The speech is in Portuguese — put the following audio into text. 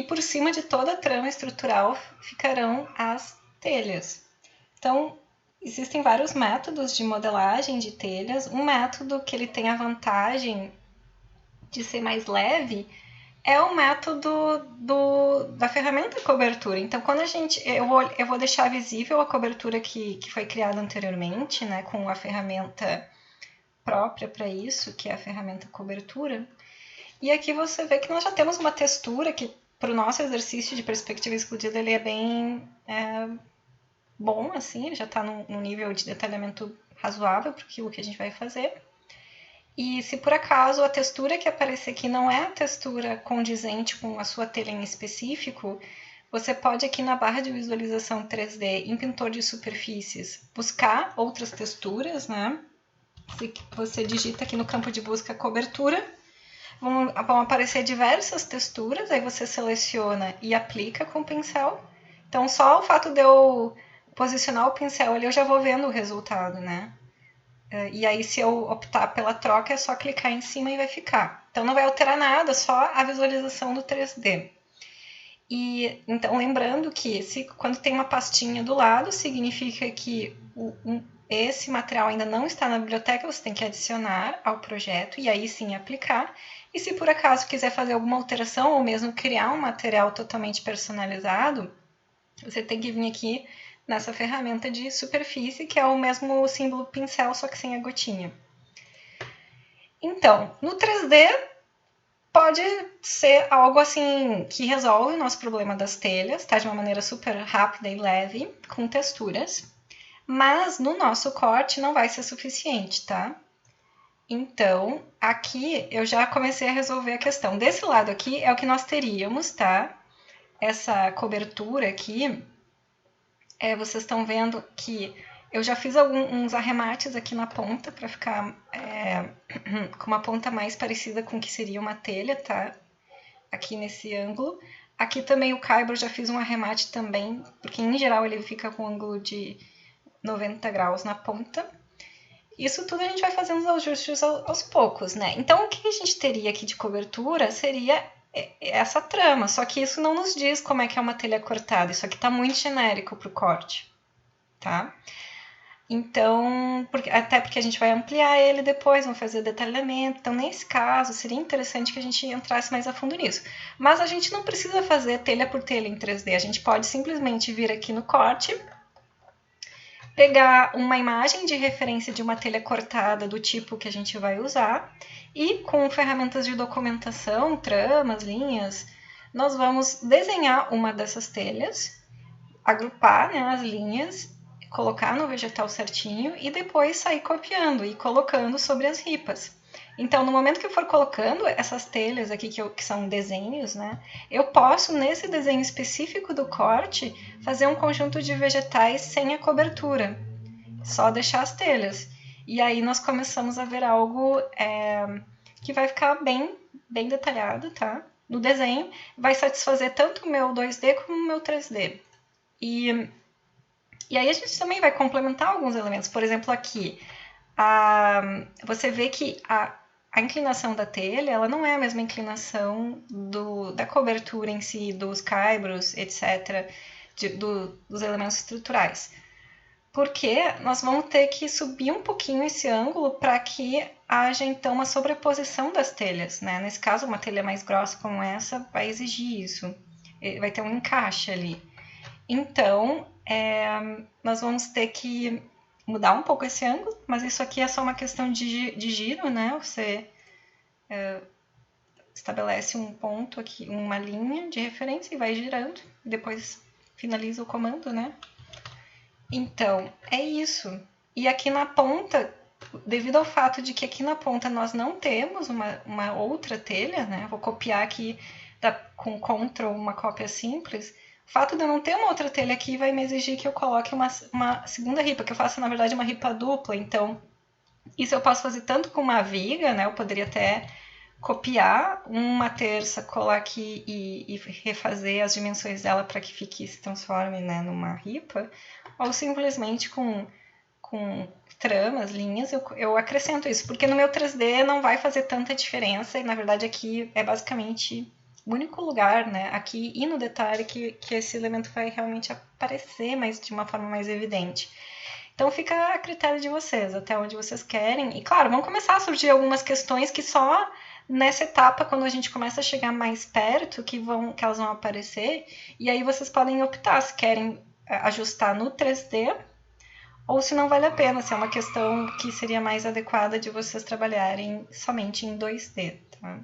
e por cima de toda a trama estrutural ficarão as telhas. Então, existem vários métodos de modelagem de telhas. Um método que ele tem a vantagem de ser mais leve é o método da ferramenta cobertura. Então, quando eu vou deixar visível a cobertura que foi criada anteriormente, né, com a ferramenta própria para isso, que é a ferramenta cobertura. E aqui você vê que nós já temos uma textura que, para o nosso exercício de perspectiva excludida, ele é bem bom, assim, ele já está num nível de detalhamento razoável para aquilo que a gente vai fazer. E se por acaso a textura que aparecer aqui não é a textura condizente com a sua telha em específico, você pode aqui na barra de visualização 3D, em pintor de superfícies, buscar outras texturas, né? Você digita aqui no campo de busca cobertura, vão aparecer diversas texturas, aí você seleciona e aplica com o pincel. Então só o fato de eu posicionar o pincel ali, eu já vou vendo o resultado, né? E aí, se eu optar pela troca, é só clicar em cima e vai ficar. Então, não vai alterar nada, só a visualização do 3D. E, então, lembrando que quando tem uma pastinha do lado, significa que esse material ainda não está na biblioteca, você tem que adicionar ao projeto e aí sim aplicar. E se por acaso quiser fazer alguma alteração ou mesmo criar um material totalmente personalizado, você tem que vir aqui nessa ferramenta de superfície, que é o mesmo símbolo pincel, só que sem a gotinha. Então, no 3D, pode ser algo assim que resolve o nosso problema das telhas, tá? De uma maneira super rápida e leve, com texturas. Mas no nosso corte não vai ser suficiente, tá? Então, aqui eu já comecei a resolver a questão. Desse lado aqui é o que nós teríamos, tá? Essa cobertura aqui, vocês estão vendo que eu já fiz uns arremates aqui na ponta para ficar com uma ponta mais parecida com o que seria uma telha, tá? Aqui nesse ângulo. Aqui também o caibro já fiz um arremate também, porque em geral ele fica com um ângulo de 90 graus na ponta. Isso tudo a gente vai fazendo os ajustes aos poucos, né? Então o que a gente teria aqui de cobertura seria essa trama, só que isso não nos diz como é que é uma telha cortada, isso aqui tá muito genérico pro corte, tá? Então, até porque a gente vai ampliar ele depois, vamos fazer detalhamento, então nesse caso seria interessante que a gente entrasse mais a fundo nisso. Mas a gente não precisa fazer telha por telha em 3D, a gente pode simplesmente vir aqui no corte, pegar uma imagem de referência de uma telha cortada do tipo que a gente vai usar e com ferramentas de documentação, tramas, linhas, nós vamos desenhar uma dessas telhas, agrupar, né, as linhas, colocar no vegetal certinho e depois sair copiando e colocando sobre as ripas. Então, no momento que eu for colocando essas telhas aqui, que são desenhos, né, eu posso, nesse desenho específico do corte, fazer um conjunto de vegetais sem a cobertura, só deixar as telhas. E aí nós começamos a ver algo que vai ficar bem detalhado, tá? No desenho, vai satisfazer tanto o meu 2D como o meu 3D. E aí a gente também vai complementar alguns elementos. Por exemplo, aqui, você vê que a inclinação da telha, ela não é a mesma inclinação da cobertura em si, dos caibros, etc., dos elementos estruturais. Porque nós vamos ter que subir um pouquinho esse ângulo para que haja, então, uma sobreposição das telhas, né? Nesse caso, uma telha mais grossa como essa vai exigir isso. Vai ter um encaixe ali. Então, nós vamos ter que mudar um pouco esse ângulo, mas isso aqui é só uma questão de giro, né? Você estabelece um ponto aqui, uma linha de referência e vai girando, depois finaliza o comando, né? Então, é isso. E aqui na ponta, devido ao fato de que aqui na ponta nós não temos uma outra telha, né? Vou copiar aqui com Ctrl uma cópia simples. O fato de eu não ter uma outra telha aqui vai me exigir que eu coloque uma segunda ripa, que eu faça, na verdade, uma ripa dupla. Então, isso eu posso fazer tanto com uma viga, né? Eu poderia até copiar uma terça, colar aqui e refazer as dimensões dela para que se transforme, né, numa ripa, ou simplesmente com tramas, linhas, eu acrescento isso, porque no meu 3D não vai fazer tanta diferença e, na verdade, aqui é basicamente único lugar, né, aqui e no detalhe que esse elemento vai realmente aparecer, mas de uma forma mais evidente. Então fica a critério de vocês, até onde vocês querem. E claro, vão começar a surgir algumas questões que só nessa etapa, quando a gente começa a chegar mais perto, que elas vão aparecer. E aí vocês podem optar se querem ajustar no 3D ou se não vale a pena, se é uma questão que seria mais adequada de vocês trabalharem somente em 2D, tá?